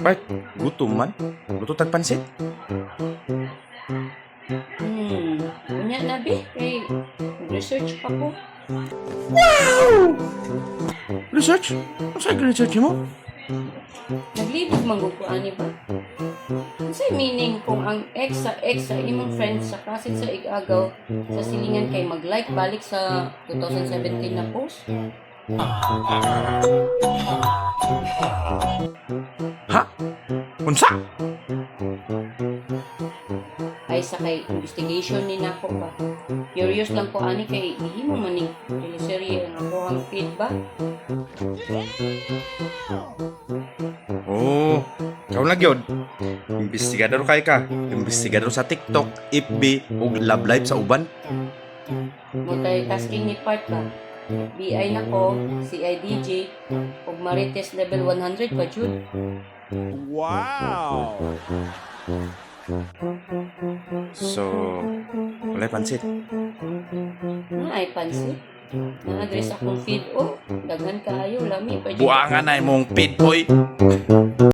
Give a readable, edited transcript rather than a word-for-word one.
Bart, gutom man. Luto tag pansit. Unya na bi, kay research pa ko. Research? Ano sa research mo? Naglibog mangguko ani ba? Kasi meaning kung ang ex sa imong friend sa kasin sa igagaw sa silingan kay mag-like balik sa 2017 na post. Ha? Unsa? Ay sa kay investigation ni nako ba. Curious lang ko ani kay gihimo man ning teleserye ang akohang feed ba. Oh, ikaw na gyud. Investigador kay ka. Investigador sa TikTok, FB, ug Love Live sa uban. Multitasking ni part ba. BI nako, CIDJ, ug Marites level 100 pa jud. Wow! So, wala pansit. Ay pansit. Na-address akong feed daghan kaayo lami pa jud. Buangan na imong feed, oy.